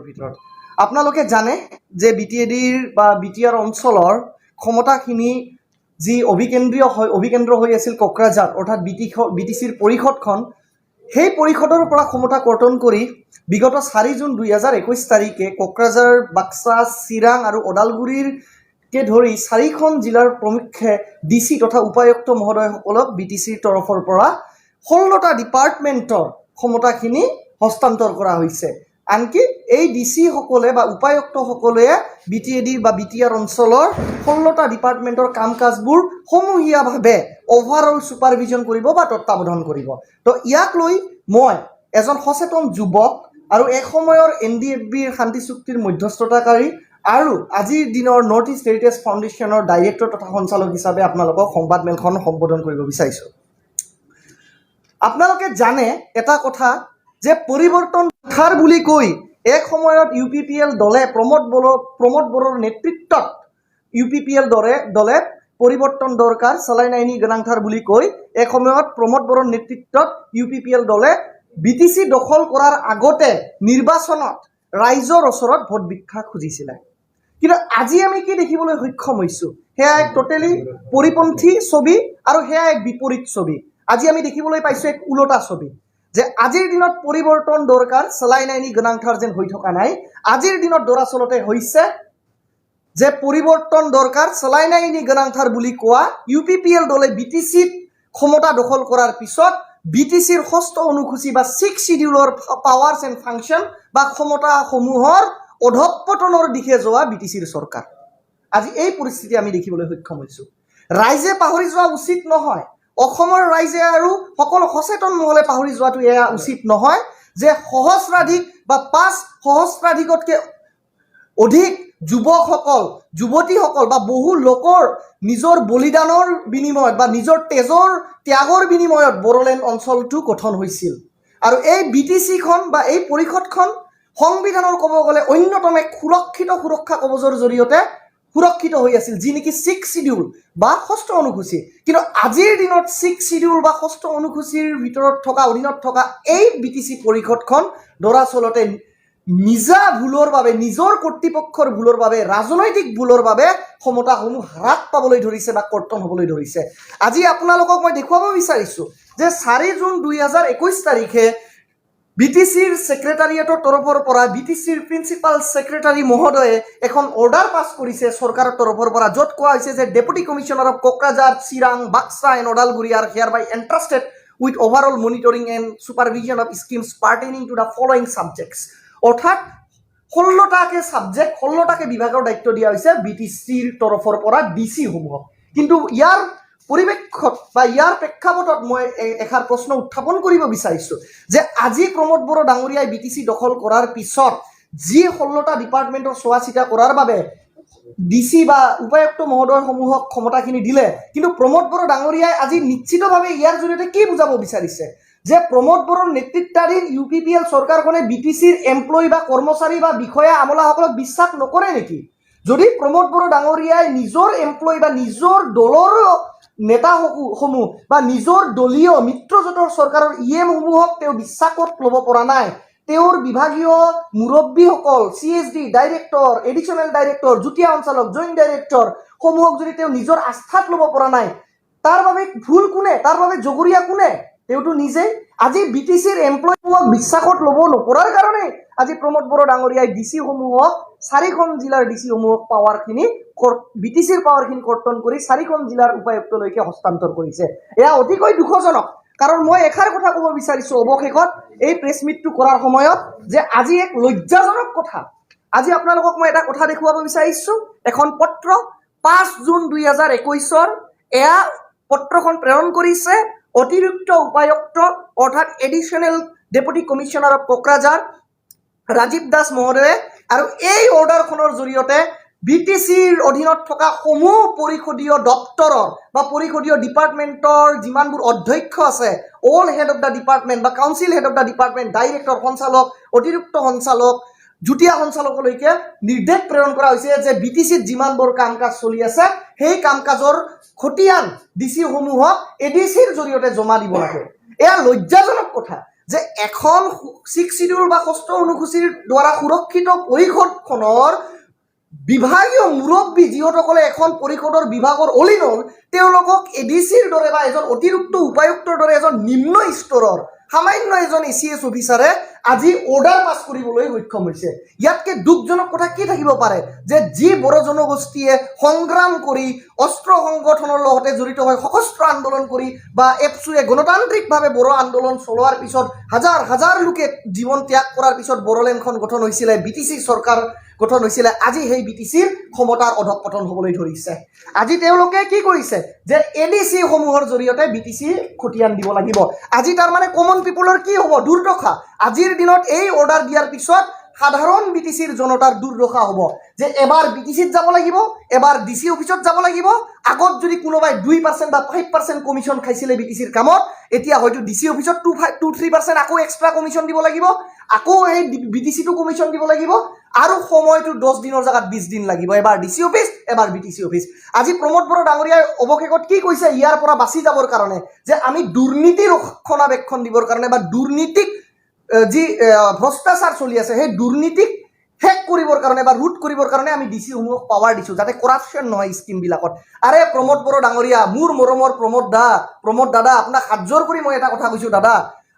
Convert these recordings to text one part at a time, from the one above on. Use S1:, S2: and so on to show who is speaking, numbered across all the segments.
S1: ভিতৰত আপোনালোকে জানে যে বিটিএডিৰ বা বিটিআৰ অঞ্চলৰ ক্ষমতাখিনি যি অভিকেন্দ্ৰ হৈ আছিল কোকৰাঝাৰ অৰ্থাৎ বিটিচিৰ পৰিষদখন সেই পৰিষদৰ পৰা ক্ষমতা কৰ্তন কৰি বিগত 4 জুন 2021 তাৰিখে কোকৰাঝাৰ বাক্সা চিৰাং আৰু ওদালগুৰিৰকে ধৰি 4খন জিলাৰ প্ৰমুখ্যে ডিচি তথা উপায়ুক্ত মহোদয়সকলক বিটিচিৰ তৰফৰ পৰা 16টা ডিপাৰ্টমেণ্টৰ ক্ষমতাখিনি হস্তান্তৰ কৰা হৈছে আনকি এই ডিসি সকলে বা উপায়ুক্ত সকলে বিটিএডি বা বিটিআর অঞ্চলৰ 16টা ডিপাৰ্টমেণ্টৰ কাম-কাজবোৰ সমূহীয়াভাৱে ওভাৰঅল সুপাৰভিজন কৰিব বা তত্ত্বাৱধান কৰিব তো ইয়াক লৈ মই এজন সচেতন যুৱক আৰু এক সময়ৰ এনডিএফবিৰ শান্তি চুক্তিৰ মধ্যস্থতাকাৰী আৰু আজিৰ দিনৰ নৰ্থ ইষ্ট হেৰিটেজ ফাউণ্ডেশ্যনৰ ডাইৰেক্টৰ তথা সঞ্চালক হিচাপে আপোনালোকক সংবাদ মেলখন সম্বোধন কৰিব বিচাৰিছোঁ আপোনালোকে জানে এটা কথা যে পৰিৱৰ্তন ধাৰ বুলি কৈ এক সময়ত ইউপিপিএল দলে প্ৰমোদ বড়োৰ নেতৃত্বত ইউপিপিএল দলে পৰিৱৰ্তন দৰকাৰ চলাই নাইনি গণাংথাৰ বুলি কৈ এক সময়ত প্ৰমোদ বড়োৰ নেতৃত্বত ইউপিপিএল দলে বিটিচি দখল কৰাৰ আগতে নিৰ্বাচনত ৰাইজৰ ওচৰত ভোট ভিক্ষা খুজিছিল কিন্তু আজি আমি কি দেখিবলৈ সক্ষম হৈছো হেয়া এক টোটালি পৰিপন্থী ছবি আৰু হেয়া এক বিপৰীত ছবি আজি আমি দেখিবলৈ পাইছো এক উলটা ছবি যে আজিৰ দিনত পৰিৱৰ্তন দৰকাৰ চলাই নাইনি গণাংথাৰ যেন হৈ থকা নাই আজিৰ দিনত দৰাচলতে হৈছে যে পৰিৱৰ্তন দৰকাৰ চলাই নাইনি গণাংথাৰ বুলি কোৱা ইউপিপিএল দলে বিটিচিত ক্ষমতা দখল কৰাৰ পিছত বিটিচিৰ ষষ্ঠ অনুসূচী বা 6 শিডিউলৰ পাৱাৰছ এণ্ড ফাংচন বা ক্ষমতাসমূহৰ অধঃপতনৰ দিশে যোৱা বিটিচিৰ চৰকাৰ আজি এই পৰিস্থিতি আমি দেখিবলৈ সক্ষম হৈছো ৰাইজে পাহৰি যোৱা উচিত নহয় অসমৰ ৰাইজে আৰু সকলো সচেতন মহলে পাহৰি যোৱাটো এয়া উচিত নহয় যে সহস্ৰাধিক বা 5 সহস্ৰাধিকতকৈ অধিক যুৱকসকল যুৱতীসকল বা বহু লোকৰ নিজৰ বলিদানৰ বিনিময়ত বা নিজৰ তেজৰ ত্যাগৰ বিনিময়ত বড়োলেণ্ড অঞ্চলটো গঠন হৈছিল আৰু এই বিটিচিখন বা এই পৰিষদখন সংবিধানৰ ক'ব গ'লে অন্যতম এক সুৰক্ষা কৱচৰ জৰিয়তে সুৰক্ষিত হৈ আছিল যি নেকি 6 শিডিউল বা ষষ্ঠ অনুসূচী কিন্তু আজিৰ দিনত 6 শিডিউল বা ষষ্ঠ অনুসূচীৰ ভিতৰত থকা অধীনত থকা এই বিটিচি পৰিষদখন দৰাচলতে নিজা ভুলৰ বাবে নিজৰ কৰ্তৃপক্ষৰ ভুলৰ বাবে ৰাজনৈতিক ভুলৰ বাবে ক্ষমতাসমূহ হ্ৰাস পাবলৈ ধৰিছে বা কৰ্তন হ'বলৈ ধৰিছে আজি আপোনালোকক মই দেখুৱাব বিচাৰিছো যে 4 জুন 2021 তাৰিখে বিটিচিৰ সেক্ৰেটাৰিয়েটৰ তৰফৰ পৰা বিটিচিৰ প্ৰিন্সিপাল সেক্ৰেটাৰী মহোদয়ে এখন অৰ্ডাৰ পাছ কৰিছে চৰকাৰৰ তৰফৰ পৰা য'ত কোৱা হৈছে যে deputy commissioner of Kokrajhar Chirang Baksa and Udalguri are hereby entrusted with overall monitoring and supervision of schemes pertaining to the following subjects অৰ্থাৎ 16টাকে সাবজেক্ট 16টাকে বিভাগৰ দায়িত্ব দিয়া হৈছে বিটিচিৰ তৰফৰ পৰা ডিচি সমূহক কিন্তু ইয়াৰ পৰিৱেক্ষত বা ইয়াৰ প্ৰেক্ষাপটত মই এখাৰ প্ৰশ্ন উত্থাপন কৰিব বিচাৰিছো যে আজি প্ৰমোদ বড়ো ডাঙৰীয়াই বিটিচি দখল কৰাৰ পিছত যি 16টা ডিপাৰ্টমেণ্টৰ চোৱা চিতা কৰাৰ বাবে ডিসি বা উপায়ুক্ত মহোদয়সমূহক ক্ষমতাখিনি দিলে কিন্তু প্ৰমোদ বড়ো ডাঙৰীয়াই আজি নিশ্চিতভাৱে ইয়াৰ জৰিয়তে কি বুজাব বিচাৰিছে যে প্ৰমোদ বড়োৰ নেতৃত্বাধীন ইউপিপিএল চৰকাৰখনে বিটিচিৰ এমপ্লয়ী বা কৰ্মচাৰী বা বিষয়া আমলাসকলক বিশ্বাস নকৰে নেকি যদি প্ৰমোদ বড়ো ডাঙৰীয়াই নিজৰ এমপ্লয়ী বা নিজৰ দলৰ নেতাসমূহ বা নিজৰ দলীয় মিত্ৰজোঁটৰ চৰকাৰৰ ইএমসমূহক তেওঁ বিশ্বাসত ল'ব পৰা নাই তেওঁৰ বিভাগীয় মুৰব্বীসকল CSD ডাইৰেক্টৰ এডিশ্যনেল ডাইৰেক্টৰ যুটীয়া সঞ্চালক জইণ্ট ডাইৰেক্টৰ সমূহক যদি তেওঁ নিজৰ আস্থাত ল'ব পৰা নাই তাৰ বাবে ভুল কোনে তাৰ বাবে জগৰীয়া কোনে তেওঁটো নিজেই আজি বিটিচিৰ এমপ্লয়ীসমূহক বিশ্বাসত ল'ব নপৰাৰ কাৰণে আজি প্ৰমোদ বড়ো ডাঙৰীয়াই ডিচি সমূহক 4খন জিলাৰ ডিচি সমূহক পাৱাৰখিনি বিটিচিৰ পাৱাৰখিনি কৰ্তন কৰি 4খন জিলাৰ উপায়ুক্তলৈকে হস্তান্তৰ কৰিছে এয়া অতিকৈ দুখজনক কাৰণ মই এখাৰ কথা ক'ব বিচাৰিছো অৱশেষত এই প্ৰেছ মিটটো কৰাৰ সময়ত যে আজি এক লজ্জাজনক কথা আজি আপোনালোকক মই এটা কথা দেখুৱাব বিচাৰিছো এখন পত্ৰ 5 জুন 2021 এয়া পত্ৰখন প্ৰেৰণ কৰিছে অতিৰিক্ত উপায়ুক্ত অৰ্থাৎ additional deputy commissioner of Kokrajhar Rajiv Das মহোদয়ে আৰু এই অৰ্ডাৰখনৰ জৰিয়তে বিটিচিৰ অধীনত থকা সমূহ পৰিষদীয় দপ্তৰৰ বা পৰিষদীয় ডিপাৰ্টমেণ্টৰ যিমানবোৰ অধ্যক্ষ আছে all head of the department বা council head of the department director সঞ্চালক অতিৰিক্ত সঞ্চালক যুটীয়া সঞ্চালকলৈকে নিৰ্দেশ প্ৰেৰণ কৰা হৈছে যে বিটিচিত যিমানবোৰ কাম কাজ চলি আছে সেই কাম কাজৰ খতিয়ান ডিচি সমূহক এডিচিৰ জৰিয়তে জমা দিব লাগে এয়া লজ্জাজনক কথা যে এখন 6 শিডিউল বা 6ষ্ঠ অনুসূচীৰ দ্বাৰা সুৰক্ষিত পৰিষদখনৰ বিভাগীয় মুৰব্বী যিসকলে এখন পৰিষদৰ বিভাগৰ অলিনল তেওঁলোকক এডিচিৰ দৰে বা এজন অতিৰিক্ত উপায়ুক্তৰ দৰে এজন নিম্ন স্তৰৰ সামান্য এজন এচিএছ অফিচাৰে আজি অৰ্ডাৰ পাছ কৰিবলৈ সক্ষম হৈছে। ইয়াতকে দুখজনক কথা কি থাকিব পাৰে যে যি বড়ো জনগোষ্ঠীয়ে সংগ্ৰাম কৰি অস্ত্ৰ সংগঠনৰ লগতে জড়িত হৈ সশস্ত্ৰ আন্দোলন কৰি বা এপছুৱে গণতান্ত্ৰিকভাৱে বড়ো আন্দোলন চলোৱাৰ পিছত হাজাৰ হাজাৰ লোকে জীৱন ত্যাগ কৰাৰ পিছত বড়োলেণ্ডখন গঠন হৈছিলে, বিটিচি চৰকাৰ গঠন হৈছিলে, আজি সেই বিটিচিৰ ক্ষমতাৰ অধঃপতন হ'বলৈ ধৰিছে। আজি তেওঁলোকে কি কৰিছে যে এডিচি সমূহৰ জৰিয়তে বিটিচি খতিয়ান দিব লাগিব। আজি তাৰমানে কমন পিপুলৰ কি হ'ব? দুৰ্দশা। আজিৰ দিনত এই অৰ্ডাৰ দিয়াৰ পিছত সাধাৰণ বিটিচিৰ জনতাৰ দুৰ্দশা হ'ব যে এবাৰ বিটিচিত যাব লাগিব, এবাৰ ডিচি অফিচত যাব লাগিব। আগত যদি কোনোবাই 2% বা 5% কমিশ্যন খাইছিলে বিটিচিৰ কামত, এতিয়া হয়তো ডিচি অফিচত 2-3% আকৌ এক্সট্ৰা কমিশ্যন দিব লাগিব, আকৌ এই বিটিচিটো কমিশ্যন দিব লাগিব, আৰু সময়টো 10 দিনৰ জেগাত 20 দিন লাগিব। এবাৰ ডিচি অফিচ, এবাৰ বিটিচি অফিচ। আজি প্ৰমোদ বড়ো ডাঙৰীয়াই অৱশেষত কি কৈছে ইয়াৰ পৰা বাচি যাবৰ কাৰণে যে আমি দুৰ্নীতি ৰক্ষণাবেক্ষণ দিবৰ কাৰণে বা দুৰ্নীতিক যি ভ্ৰষ্টাচাৰ চলি আছে সেই দুৰ্নীতিক শেষ কৰিবৰ কাৰণে বা ৰোধ কৰিবৰ কাৰণে আমি ডিচি সমূহক পাৱাৰ দিছোঁ যাতে কৰাপশ্যন নহয় স্কিমবিলাকত। আৰে প্ৰমোদ বড়ো ডাঙৰীয়া, মোৰ মৰমৰ প্ৰমোদ দাদা, আপোনাক হাত জোৰ কৰি মই এটা কথা কৈছোঁ দাদা,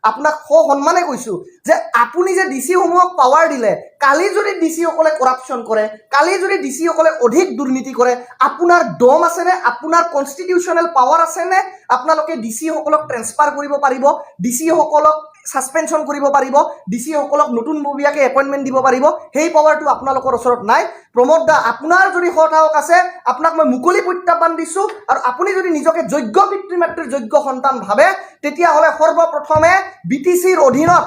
S1: আপোনাক সন্মানে কৈছোঁ যে আপুনি যে ডিচি সমূহক পাৱাৰ দিলে, কালি যদি ডিচিসকলে কৰাপশ্যন কৰে, কালি যদি ডিচিসকলে অধিক দুৰ্নীতি কৰে, আপোনাৰ দম আছেনে? আপোনাৰ কনষ্টিটিউশ্যনেল পাৱাৰ আছেনে? আপোনালোকে ডিচিসকলক ট্ৰেন্সফাৰ কৰিব পাৰিব, ডিচিসকলক সাসপেনশন কৰিব পাৰিব, ডিচিসকলক নতুনববীয়াকৈ এপইণ্টমেণ্ট দিব পাৰিব? সেই পাৱাৰটো আপোনালোকৰ ওচৰত নাই। প্ৰমোদ দা, আপোনাৰ যদি সৎসাহস আছে আপোনাক মই মুকলি প্ৰত্যাহ্বান দিছোঁ, আৰু আপুনি যদি নিজকে যোগ্য পিতৃ মাতৃৰ যোগ্য সন্তান ভাবে তেতিয়াহ'লে সৰ্বপ্ৰথমে বিটিচিৰ অধীনত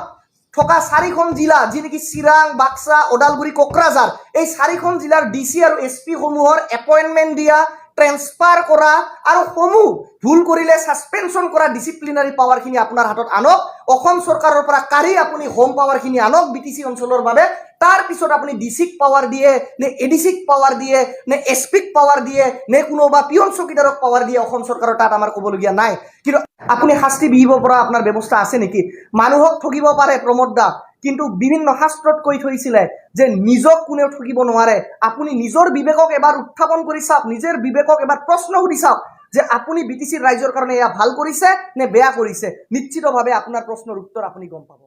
S1: থকা 4খন জিলা যি নেকি চিৰাং, বাক্সা, ওদালগুৰি, কোকৰাঝাৰ, এই 4খন জিলাৰ ডিচি আৰু এছপি সমূহৰ এপইণ্টমেণ্ট দিয়া, ট্ৰেন্সফাৰ কৰা আৰু সমূহ ভুল কৰিলে সাসপেনশন কৰা ডিসিপ্লিনাৰী পাৱাৰখিনি আপোনাৰ হাতত আনক। অসম চৰকাৰৰ পৰা কাঢ়ি আপুনি হোম পাৱাৰখিনি আনক বিটিচি অঞ্চলৰ বাবে। তাৰ পিছত আপুনি ডিচিক পাৱাৰ দিয়ে নে এডিচিক পাৱাৰ দিয়ে নে এছপিক পাৱাৰ দিয়ে নে কোনোবা পিয়ন চকীদাৰক পাৱাৰ দিয়ে, অসম চৰকাৰৰ তাত আমাৰ ক'বলগীয়া নাই। কিন্তু আপুনি শাস্তি বিহিব পৰা আপোনাৰ ব্যৱস্থা আছে নেকি? মানুহক ঠগিব পাৰে প্ৰমোদ দা, কিন্তু বিভিন্ন শাস্ত্ৰত কৈ থৈছিলে যে নিজক কোনেও ঠগিব নোৱাৰে। আপুনি নিজৰ বিবেকক এবাৰ উত্থাপন কৰি চাওক, নিজৰ বিবেকক এবাৰ প্ৰশ্ন সুধি চাওক যে আপুনি বিটিচিৰ ৰাইজৰ কাৰণে এয়া ভাল কৰিছে নে বেয়া কৰিছে। নিশ্চিতভাৱে আপোনাৰ প্ৰশ্নৰ উত্তৰ আপুনি গম পাব।